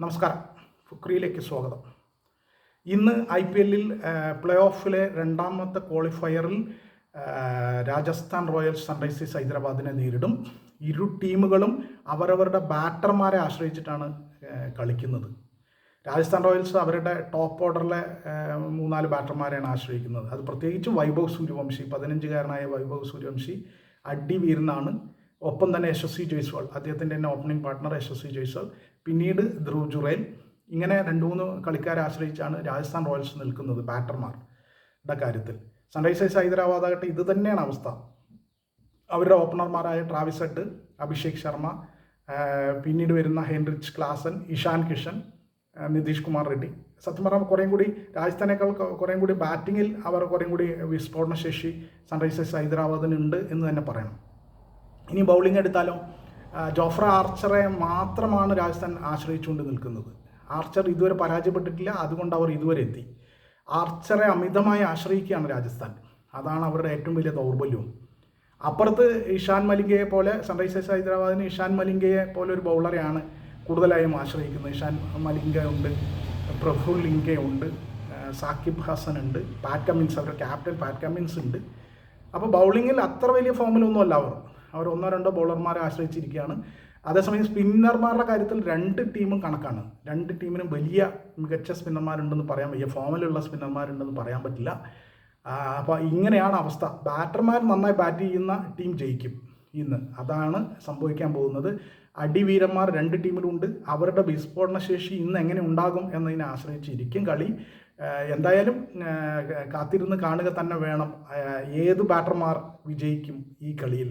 നമസ്കാരം. ഫുക്രിയിലേക്ക് സ്വാഗതം. ഇന്ന് IPL പ്ലേ ഓഫിലെ രണ്ടാമത്തെ ക്വാളിഫയറിൽ രാജസ്ഥാൻ റോയൽസ് സൺറൈസേഴ്സ് ഹൈദരാബാദിനെ നേരിടും. ഇരു ടീമുകളും അവരവരുടെ ബാറ്റർമാരെ ആശ്രയിച്ചിട്ടാണ് കളിക്കുന്നത്. രാജസ്ഥാൻ റോയൽസ് അവരുടെ ടോപ്പ് ഓർഡറിലെ 3-4 ബാറ്റർമാരെയാണ് ആശ്രയിക്കുന്നത്. അത് പ്രത്യേകിച്ച് വൈഭവ് സൂര്യവംശി, 15-കാരനായ വൈഭവ് സൂര്യവംശി അടിവീരനാണ്. ഒപ്പം തന്നെ യശസ്വി ജയ്സ്വാൾ, അദ്ദേഹത്തിൻ്റെ തന്നെ ഓപ്പണിംഗ് പാർട്ട്ണർ യശസ്വി ജയ്സ്വാൾ, പിന്നീട് ധ്രുവ് ജുറേൽ, ഇങ്ങനെ 2-3 കളിക്കാരെ ആശ്രയിച്ചാണ് രാജസ്ഥാൻ റോയൽസ് നിൽക്കുന്നത് ബാറ്റർമാരുടെ കാര്യത്തിൽ. സൺറൈസേഴ്സ് ഹൈദരാബാദ് ആകട്ടെ ഇത് തന്നെയാണ് അവസ്ഥ. അവരുടെ ഓപ്പണർമാരായ ട്രാവിസ് ഹെഡ്, അഭിഷേക് ശർമ്മ, പിന്നീട് വരുന്ന ഹെൻറിച്ച് ക്ലാസൻ, ഇഷാൻ കിഷൻ, നിതീഷ് കുമാർ റെഡ്ഡി. സത്യം പറഞ്ഞാൽ കുറേയും കൂടി രാജസ്ഥാനേക്കാൾ കുറേയും കൂടി ബാറ്റിങ്ങിൽ അവർ കുറേയും കൂടി വിസ്ഫോടന ശേഷി സൺറൈസേഴ്സ് ഹൈദരാബാദിനുണ്ട് എന്ന് തന്നെ പറയണം. ഇനി ബൗളിംഗ് എടുത്താലും ജോഫ്ര ആർച്ചറെ മാത്രമാണ് രാജസ്ഥാൻ ആശ്രയിച്ചുകൊണ്ട് നിൽക്കുന്നത്. ആർച്ചർ ഇതുവരെ പരാജയപ്പെട്ടിട്ടില്ല, അതുകൊണ്ട് അവർ ഇതുവരെ എത്തി. ആർച്ചറെ അമിതമായി ആശ്രയിക്കുകയാണ് രാജസ്ഥാൻ. അതാണ് അവരുടെ ഏറ്റവും വലിയ ദൗർബല്യവും. അപ്പുറത്ത് ഇഷാൻ മലിംഗയെ പോലെ സൺറൈസേഴ്സ് ഹൈദരാബാദിന് ഇഷാൻ മലിംഗയെ പോലെ ഒരു ബൗളറെയാണ് കൂടുതലായും ആശ്രയിക്കുന്നത്. ഇഷാൻ മലിംഗ ഉണ്ട്, പ്രഫുൽ ലിംഗെ ഉണ്ട്, സാക്കിബ് ഹസൻ ഉണ്ട്, പാറ്റ് കമ്മിൻസ്, അവരുടെ ക്യാപ്റ്റൻ പാറ്റ് കമ്മിൻസ് ഉണ്ട്. അപ്പോൾ ബൗളിങ്ങിൽ അത്ര വലിയ ഫോമിലൊന്നും അല്ല അവർ 1-2 ബൗളർമാരെ ആശ്രയിച്ചിരിക്കുകയാണ്. അതേസമയം സ്പിന്നർമാരുടെ കാര്യത്തിൽ 2 ടീമും കണക്കാണ്. 2 ടീമിനും വലിയ മികച്ച സ്പിന്നർമാരുണ്ടെന്ന് പറയാൻ വയ്യ, ഫോമിലുള്ള സ്പിന്നർമാരുണ്ടെന്ന് പറയാൻ പറ്റില്ല. അപ്പോൾ ഇങ്ങനെയാണ് അവസ്ഥ. ബാറ്റർമാർ നന്നായി ബാറ്റ് ചെയ്യുന്ന ടീം ജയിക്കും ഇന്ന്. അതാണ് സംഭവിക്കാൻ പോകുന്നത്. അടിവീരന്മാർ 2 ടീമിലുണ്ട്. അവരുടെ വിസ്ഫോടന ശേഷി ഇന്ന് എങ്ങനെ ഉണ്ടാകും എന്നതിനെ ആശ്രയിച്ചിരിക്കും കളി. എന്തായാലും കാത്തിരുന്ന് കാണുക തന്നെ വേണം ഏത് ബാറ്റർമാർ വിജയിക്കും ഈ കളിയിൽ.